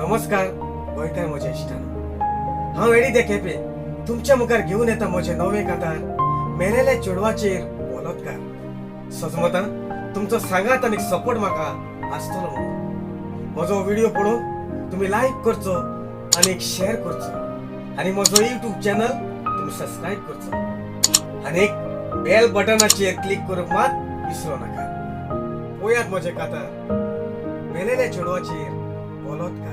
नमस्कार गोंयकार म्हज्या इश्टांनो, हांव एडी दे केपें तुमच्या मुखार घेवन येता म्हजे नवे कातार मेलेल्या चेडवाचेर बलात्कार. सजमतां तुमचो सांगात आनी सपोर्ट म्हाका आसतलो म्हणून. म्हजो व्हिडिओ पळोवन तुमी लायक करचो आनी शेअर करचो आनी म्हजो यूट्यूब चॅनल तुमी सबस्क्राईब करचो आनी बेल बटनाचेर क्लिक करूंक मात विसरू नाका. पळयात म्हजे कातार मेलेल्या चेडवाचेर बलात्कार.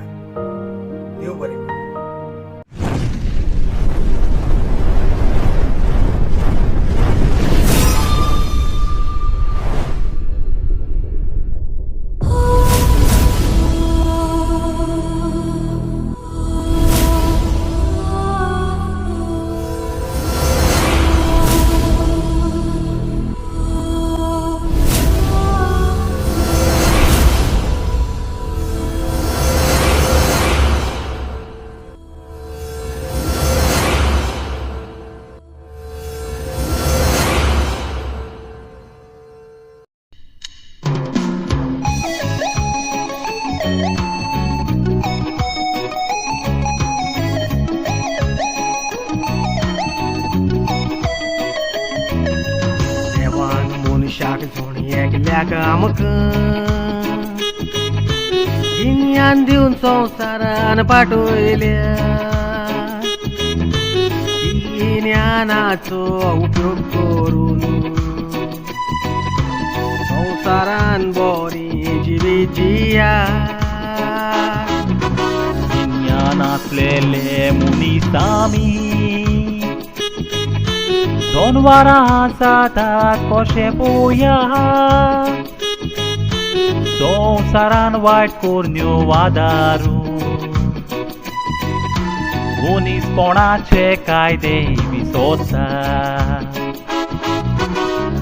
देव बरें करूं. मनशाक जोणी एकल्याक आमकां गिन्यान दिवन संवसारान पाठवयल्या. गिन्यानाचो उपयोग करून संवसारान बरी जिवीत जिया. गिन्यान आसलेले मनीस आमी जनवारां जाता कशें पळोवया. संवसारान वायट कोरण्यो वादारून मनीसपणाचे कायदे विसोदता.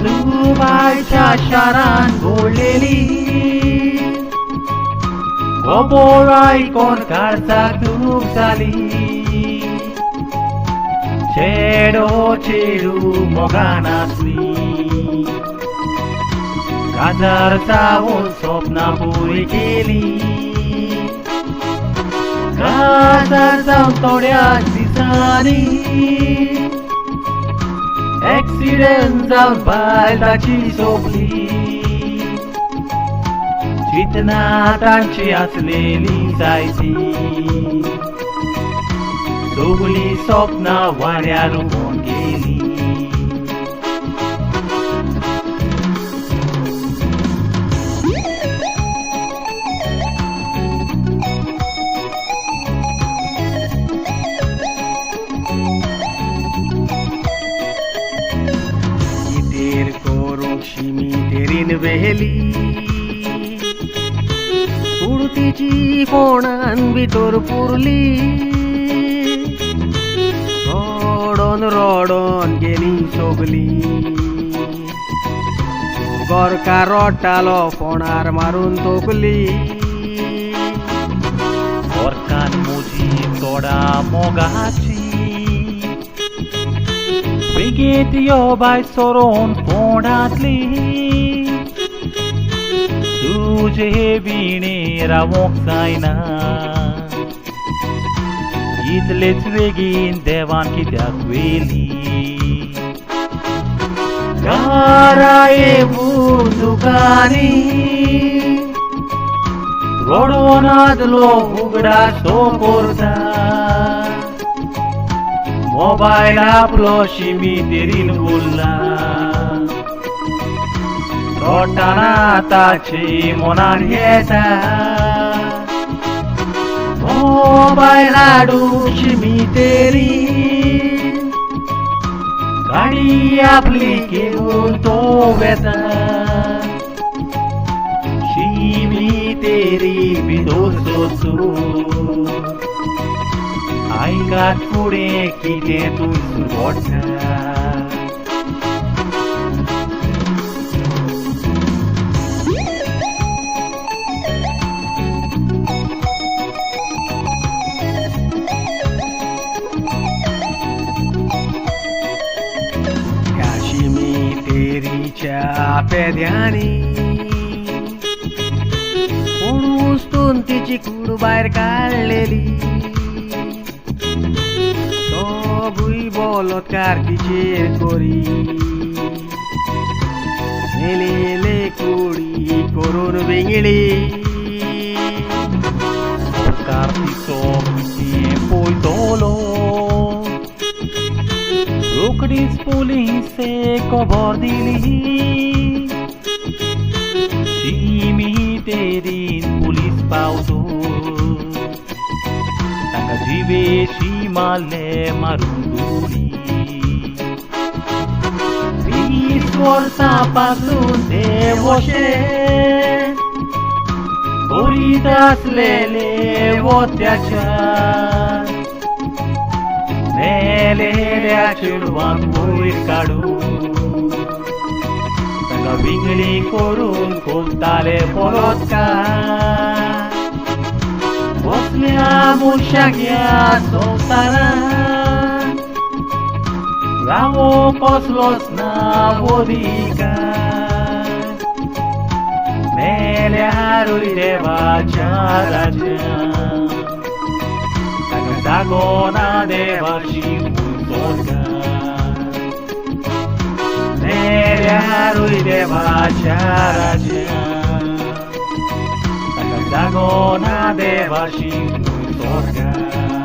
दुबायच्या शारान घोळलेली खबर आयकोन काळजाक दूख जाली. चेडो चेडू मोगान आसली, काजार जावून स्वप्नां पुरी केली. काजार जावन थोड्याच दिसांनी एक्सिडेंट जावन बायल ताची सोंपली. चिंतना तांची आसलेली जायती सगळीं स्वप्नां वाऱ्यार व्होन गेली. कितेर करूंक शिमी तेरीन व्हेली. कुडतीची फोणान भितर पुरली. रडोन गेली सगली. गोरका रडटालो फोणार मारून तोकली. गोरकान म्हजी तोडा मोगाची बेगीत यो बाय सोरोन फोंडातली. तुजे विणे रावोंक जायना इतलेच बेगीन देवान कित्याक वेली. घरा येवून दुकानी रडोन आदलो उगडास तो करता. मोबायल आपलो शिमी तेरीन उरला. रडटाना ताची मनान येता. मोबायल हाडून शिमी तेरी गाडी आपली घेऊन तो वेता. शिमी तेरी भितर सोचून आयकात फुडें कितें तूं घडटा. तेरीच्या पेद्यांनी कोण वस्तू मारून तिची कूड बाहेर काढलेली सगळी बलात्कार तिचेर करी मेलेले कुडी करून वेगळी Cartiso tiempo y dolo Roकडीच पोलिसे कबर्दिली शिमी तेरीन पुलिस पावतो तांका जिवेशी मारले मारून दोरी 20 वर्सांपासून ते वशे करीत असलेले अत्याचार मेलेल्या चेडवांक वयर काडून तांकां विंगडी करून कोलताले बलात्कार कसल्या मनशाक ह्या संवसारांत रावो कसलोच ना अधिकार मेल्यारूय देवाच्या राज्यांत ताका जागोना देवाची स्वर्गांत मेल्यारूय देवाच्या राज्यांत ताका जागोना देवाची स्वर्गांत